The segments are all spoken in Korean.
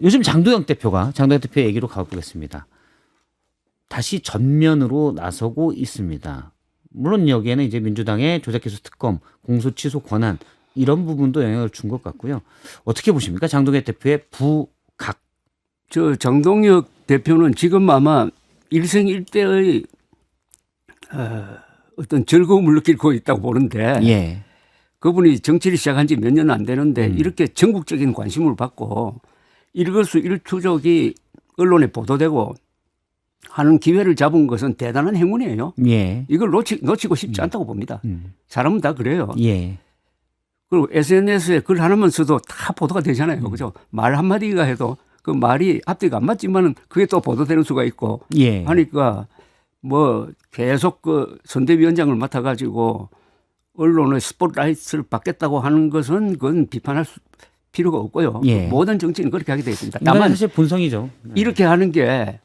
요즘 장동혁 대표 얘기로 가보겠습니다. 다시 전면으로 나서고 있습니다. 물론 여기에는 이제 민주당의 조작기소 특검, 공소 취소 권한 이런 부분도 영향을 준 것 같고요. 어떻게 보십니까? 장동혁 대표의 부각. 저 장동혁 대표는 지금 아마 일생일대의 어떤 즐거움을 느끼고 있다고 보는데 예. 그분이 정치를 시작한 지 몇 년 안 되는데 이렇게 전국적인 관심을 받고 일거수일투족이 언론에 보도되고 하는 기회를 잡은 것은 대단한 행운이에요. 예. 이걸 놓치고 싶지 않다고 봅니다. 사람은 다 그래요. 예. 그리고 SNS에 글 하나만 써도 다 보도가 되잖아요. 그죠? 말 한마디가 해도 그 말이 앞뒤가 안 맞지만은 그게 또 보도되는 수가 있고 예. 하니까 뭐 계속 그 선대위원장을 맡아가지고 언론의 스포트라이트를 받겠다고 하는 것은 그건 비판할 필요가 없고요. 예. 모든 정치는 그렇게 하게 되어 있습니다. 다만 다만 사실 본성이죠. 이렇게 하는 게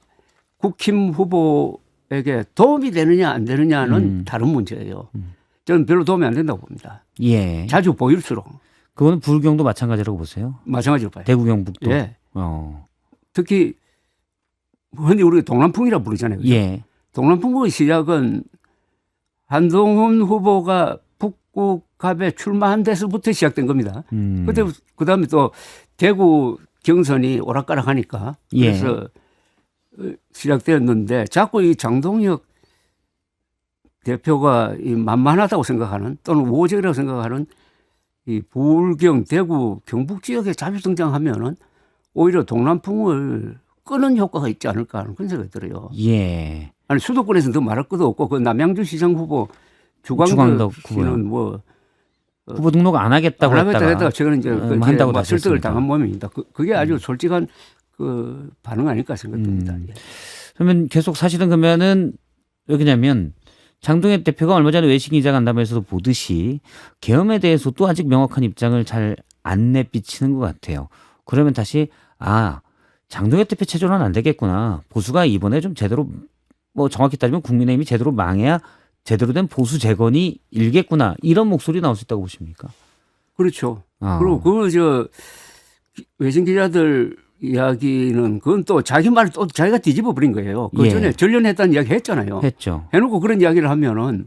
국힘 후보에게 도움이 되느냐 안 되느냐는 다른 문제예요. 저는 별로 도움이 안 된다고 봅니다. 예. 자주 보일수록. 그거는 부울경도 마찬가지라고 보세요. 마찬가지로 봐요. 대구 경북도. 예. 어. 특히 흔히 우리가 동남풍이라 부르잖아요. 그죠? 예. 동남풍의 시작은 한동훈 후보가 북구갑에 출마한 데서부터 시작된 겁니다. 그때 그다음에 또 대구 경선이 오락가락하니까 그래서 시작되었는데 자꾸 이 장동혁 대표가 이 만만하다고 생각하는 또는 우호적이라고 생각하는 이 부울경, 대구, 경북 지역에 자주 등장하면은 오히려 동남풍을 끄는 효과가 있지 않을까 하는 그런 생각이 들어요. 예. 아니 수도권에서는 더 말할 것도 없고 그 남양주 시장 후보 주광덕 씨는 뭐 후보 등록 안 하겠다고 했다가 최근에 이제 한다고 뭐 설득을 했습니다. 당한 모양입니다. 그게 아주 솔직한 그 반응 아닐까 생각됩니다. 예. 그러면 계속 사실은 그러면은 왜냐면 장동혁 대표가 얼마 전에 외신 기자간담회에서도 보듯이 계엄에 대해서도 아직 명확한 입장을 잘 안 내비치는 것 같아요. 그러면 다시 장동혁 대표 체제로는 안 되겠구나. 보수가 이번에 좀 제대로 뭐 정확히 따지면 국민의힘이 제대로 망해야 제대로 된 보수 재건이 일겠구나. 이런 목소리 나올 수 있다고 보십니까? 그렇죠. 그리고 그 외신 기자들 이야기는 그건 또 자기 말을 또 자기가 뒤집어 버린 거예요. 그 전에 전련했다는 이야기 했잖아요. 했죠. 해놓고 그런 이야기를 하면은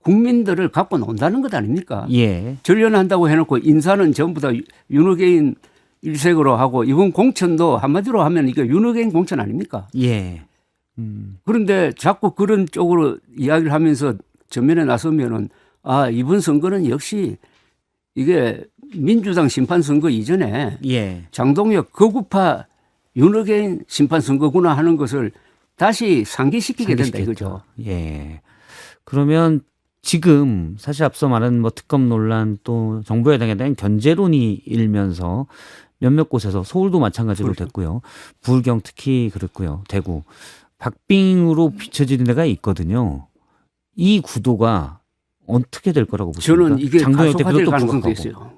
국민들을 갖고 논다는 것 아닙니까? 예. 전련한다고 해놓고 인사는 전부 다 윤호개인 일색으로 하고 이번 공천도 한마디로 하면 이게 윤호개인 공천 아닙니까? 예. 그런데 자꾸 그런 쪽으로 이야기를 하면서 전면에 나서면은 이번 선거는 역시 이게 민주당 심판 선거 이전에 장동혁 거구파 윤호개인 심판 선거구나 하는 것을 다시 상기시키게 된다 이거죠. 예. 그러면 지금 사실 앞서 말한 뭐 특검 논란 또 정부 여당에 대한 견제론이 일면서 몇몇 곳에서 서울도 마찬가지로 됐고요. 부울경 특히 그렇고요. 대구 박빙으로 비춰지는 데가 있거든요. 이 구도가 어떻게 될 거라고 보십니까? 저는 이게 가속화될 가능성도 있어요.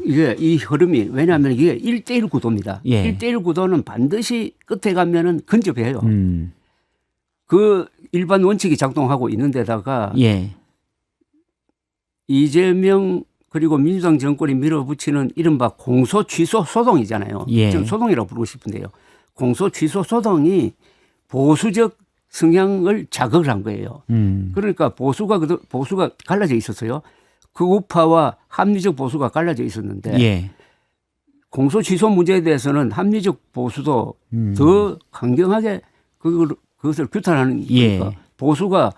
이게 이 흐름이 왜냐하면 이게 1대1 구도입니다. 1대1 구도는 반드시 끝에 가면은 근접해요. 그 일반 원칙이 작동하고 있는 데다가 이재명 그리고 민주당 정권이 밀어붙이는 이른바 공소 취소 소동이잖아요. 저는 소동이라고 부르고 싶은데요. 공소 취소 소동이 보수적 성향을 자극을 한 거예요. 그러니까 보수가 갈라져 있었어요. 그 우파와 합리적 보수가 갈라져 있었는데 공소 취소 문제에 대해서는 합리적 보수도 더 강경하게 그것을 규탄하는 거니까 보수가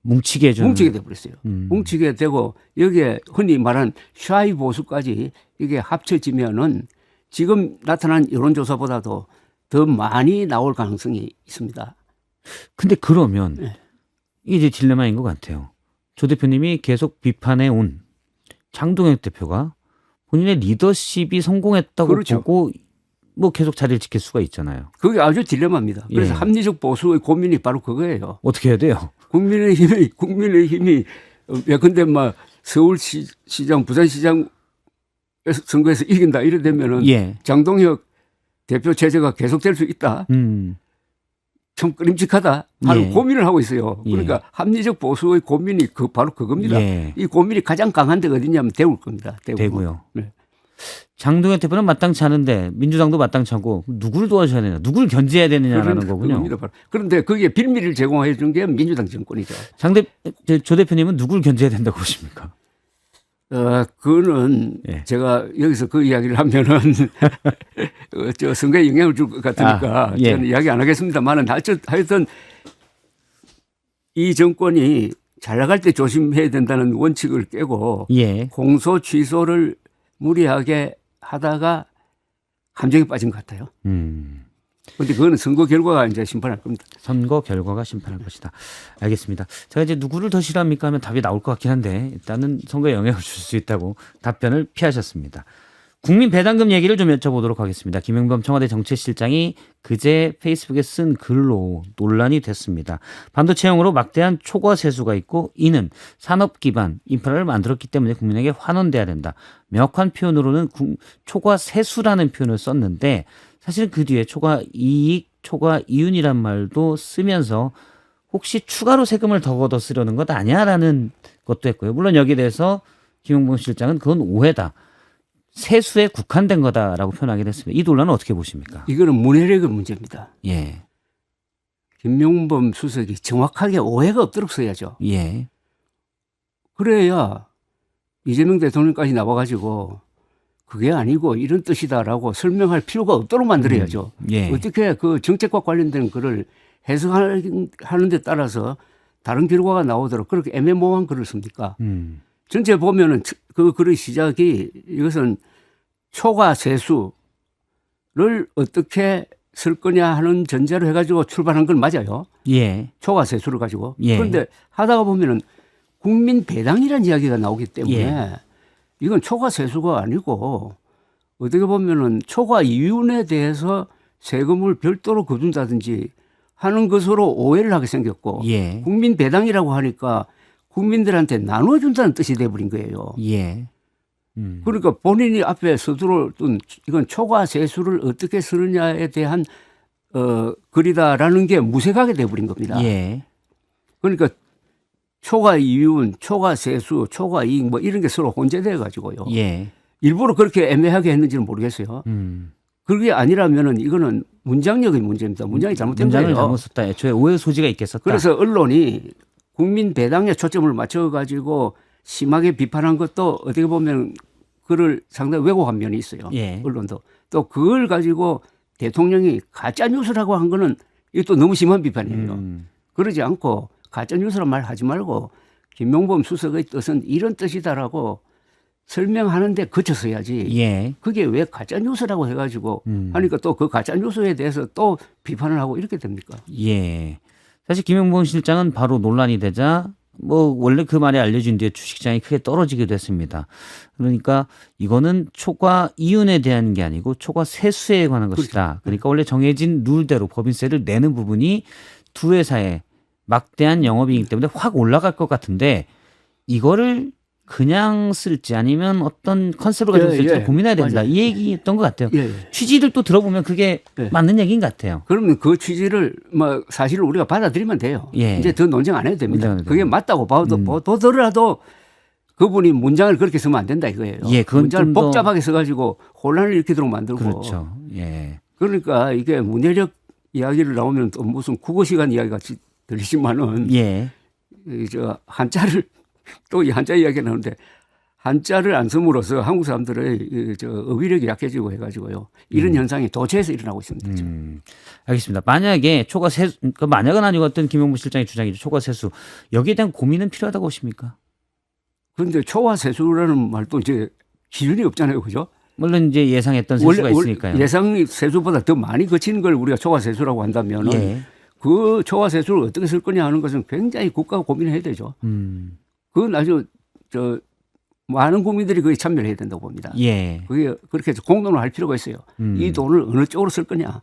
뭉치게 돼버렸어요. 뭉치게 되고 여기에 흔히 말하는 샤이 보수까지 이게 합쳐지면은 지금 나타난 여론조사보다도 더 많이 나올 가능성이 있습니다. 근데 그러면 이게 딜레마인 것 같아요. 조 대표님이 계속 비판해 온 장동혁 대표가 본인의 리더십이 성공했다고 보고 뭐 계속 자리를 지킬 수가 있잖아요. 그게 아주 딜레마입니다. 그래서 합리적 보수의 고민이 바로 그거예요. 어떻게 해야 돼요? 국민의힘이 예컨대 막 서울시장, 부산시장 선거에서 이긴다 이래 되면은 장동혁 대표 체제가 계속될 수 있다. 참 끔찍하다 하는 고민을 하고 있어요. 그러니까 합리적 보수의 고민이 바로 그겁니다. 이 고민이 가장 강한 데가 어디냐면 대구일 겁니다. 대구요. 네. 장동혁 대표는 마땅치 않은데 민주당도 마땅치 않고 누구를 도와줘야 되냐, 누구를 견제해야 되느냐라는 거군요. 그겁니다, 바로. 그런데 거기에 빌미를 제공해 준 게 민주당 정권이죠. 조 대표님은 누구를 견제해야 된다고 보십니까? 그거는 예. 제가 여기서 그 이야기를 하면은 저 선거에 영향을 줄 것 같으니까 예. 저는 이야기 안 하겠습니다만은 하여튼 이 정권이 잘 나갈 때 조심해야 된다는 원칙을 깨고 예. 공소 취소를 무리하게 하다가 함정에 빠진 것 같아요. 그런데 그거는 선거 결과가 이제 심판할 겁니다. 선거 결과가 심판할 것이다. 알겠습니다. 제가 이제 누구를 더 싫어합니까 하면 답이 나올 것 같긴 한데 일단은 선거에 영향을 줄 수 있다고 답변을 피하셨습니다. 국민 배당금 얘기를 좀 여쭤보도록 하겠습니다. 김영범 청와대 정책실장이 그제 페이스북에 쓴 글로 논란이 됐습니다. 반도체용으로 막대한 초과 세수가 있고 이는 산업 기반 인프라를 만들었기 때문에 국민에게 환원돼야 된다. 명확한 표현으로는 초과 세수라는 표현을 썼는데 사실 그 뒤에 초과 이익, 초과 이윤이란 말도 쓰면서 혹시 추가로 세금을 더 걷어 쓰려는 것 아니야라는 것도 했고요. 물론 여기에 대해서 김용범 실장은 그건 오해다. 세수에 국한된 거다라고 표현하긴 했습니다. 이 논란은 어떻게 보십니까? 이거는 문해력의 문제입니다. 예. 김용범 수석이 정확하게 오해가 없도록 써야죠. 예. 그래야 이재명 대통령까지 나와가지고 그게 아니고 이런 뜻이다라고 설명할 필요가 없도록 만들어야죠. 예. 어떻게 그 정책과 관련된 글을 해석하는 데 따라서 다른 결과가 나오도록 그렇게 애매모호한 글을 씁니까? 전체 보면은 그 글의 시작이 이것은 초과 세수를 어떻게 쓸 거냐 하는 전제로 해가지고 출발한 건 맞아요. 예. 초과 세수를 가지고. 예. 그런데 하다가 보면은 국민 배당이라는 이야기가 나오기 때문에 예. 이건 초과 세수가 아니고 어떻게 보면은 초과 이윤에 대해서 세금을 별도로 거둔다든지 하는 것으로 오해를 하게 생겼고 예. 국민 배당이라고 하니까 국민들한테 나눠준다는 뜻이 돼버린 거예요. 예. 그러니까 본인이 앞에 서두르던 이건 초과 세수를 어떻게 쓰느냐에 대한 글이다라는 게 무색하게 돼버린 겁니다. 예. 그러니까 초과 이윤, 초과 세수, 초과 이익 뭐 이런 게 서로 혼재돼 가지고요. 예. 일부러 그렇게 애매하게 했는지는 모르겠어요. 그게 아니라면은 이거는 문장력의 문제입니다. 문장이 잘못된 문장을 거예요. 잘못 썼다. 애초에 오해 소지가 있겠었다. 그래서 언론이 국민 배당에 초점을 맞춰 가지고 심하게 비판한 것도 어떻게 보면 그를 상당히 왜곡한 면이 있어요. 예. 언론도. 또 그걸 가지고 대통령이 가짜 뉴스라고 한 거는 이것도 너무 심한 비판이에요. 그러지 않고 가짜 뉴스란 말 하지 말고 김용범 수석의 뜻은 이런 뜻이다라고 설명하는데 거쳐서야지. 예. 그게 왜 가짜 뉴스라고 해가지고 하니까 또 그 가짜 뉴스에 대해서 또 비판을 하고 이렇게 됩니까? 예. 사실 김용범 실장은 바로 논란이 되자 뭐 원래 그 말이 알려진 뒤에 주식시장이 크게 떨어지기도 했습니다. 그러니까 이거는 초과 이윤에 대한 게 아니고 초과 세수에 관한 것이다. 그러니까 원래 정해진 룰대로 법인세를 내는 부분이 두 회사의 막대한 영업이익 때문에 확 올라갈 것 같은데 이거를 그냥 쓸지 아니면 어떤 컨셉을 가지고 쓸지 고민해야 된다. 맞아요. 이 얘기였던 것 같아요. 예. 취지를 또 들어보면 그게 맞는 얘기인 것 같아요. 그러면 그 취지를 뭐 사실을 우리가 받아들이면 돼요. 예. 이제 더 논쟁 안 해도 됩니다. 논쟁 안 해도 그게 맞다고 보더라도 그분이 문장을 그렇게 쓰면 안 된다 이거예요. 예, 그건 문장을 좀 더- 복잡하게 써가지고 혼란을 일으키도록 만들고. 그렇죠. 예. 그러니까 이게 문해력 이야기를 나오면 또 무슨 국어 시간 이야기 같이 들리지만은 예. 저 한자를 또 이 한자 이야기 나오는데 한자를 안 씀으로써 한국 사람들의 저 어휘력이 약해지고 해가지고요. 이런 현상이 도처에서 일어나고 있습니다. 알겠습니다. 만약에 초과 세수, 그러니까 만약은 아니고 어떤 김용무 실장의 주장이죠. 초과 세수. 여기에 대한 고민은 필요하다고 보십니까? 그런데 초과 세수라는 말도 이제 기준이 없잖아요. 그죠? 물론 이제 예상했던 세수가 있으니까요. 예상 세수보다 더 많이 거치는 걸 우리가 초과 세수라고 한다면 예. 그 초과 세수를 어떻게 쓸 거냐 하는 것은 굉장히 국가가 고민을 해야 되죠. 그건 아주 많은 국민들이 거기 참여를 해야 된다고 봅니다. 예. 그게 그렇게 해서 공론을 할 필요가 있어요. 이 돈을 어느 쪽으로 쓸 거냐.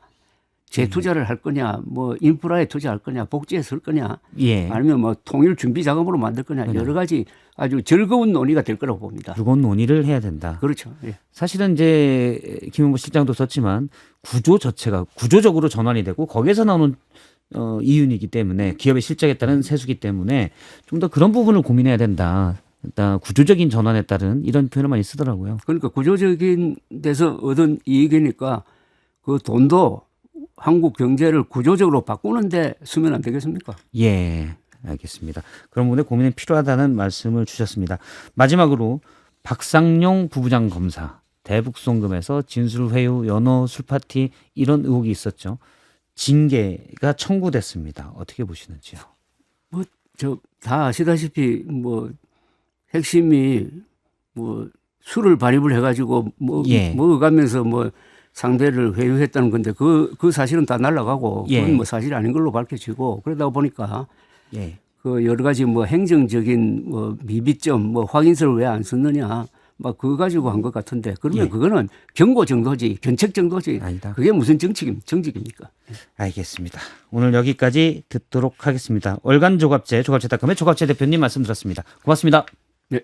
재투자를 할 거냐, 뭐 인프라에 투자할 거냐, 복지에 쓸 거냐, 예. 아니면 뭐 통일 준비 자금으로 만들 거냐, 여러 가지 아주 즐거운 논의가 될 거라고 봅니다. 그건 논의를 해야 된다. 그렇죠. 예. 사실은 이제 김용무 실장도 썼지만 구조 자체가 구조적으로 전환이 되고 거기에서 나오는 이윤이기 때문에 기업의 실적에 따른 세수기 때문에 좀 더 그런 부분을 고민해야 된다. 일단 구조적인 전환에 따른 이런 표현을 많이 쓰더라고요. 그러니까 구조적인 데서 얻은 이익이니까 그 돈도 한국 경제를 구조적으로 바꾸는데 쓰면 안 되겠습니까? 예, 알겠습니다. 그런 부분에 고민이 필요하다는 말씀을 주셨습니다. 마지막으로 박상용 부부장 검사 대북송금에서 진술회유, 연호, 술파티 이런 의혹이 있었죠. 징계가 청구됐습니다. 어떻게 보시는지요? 뭐 저 다 아시다시피 뭐 핵심이 뭐 술을 발입을 해가지고 뭐 예. 먹어가면서 뭐 상대를 회유했다는 건데 그 사실은 다 날라가고 예. 그건 뭐 사실이 아닌 걸로 밝혀지고 그러다 보니까 예. 그 여러 가지 뭐 행정적인 뭐 미비점 뭐 확인서를 왜 안 썼느냐 막 그거 가지고 한 것 같은데 그러면 예. 그거는 경고 정도지 견책 정도지 아니다. 그게 무슨 정직입니까? 알겠습니다. 오늘 여기까지 듣도록 하겠습니다. 월간 조갑제 조갑제닷컴의 조갑제 대표님 말씀 들었습니다. 고맙습니다. 네.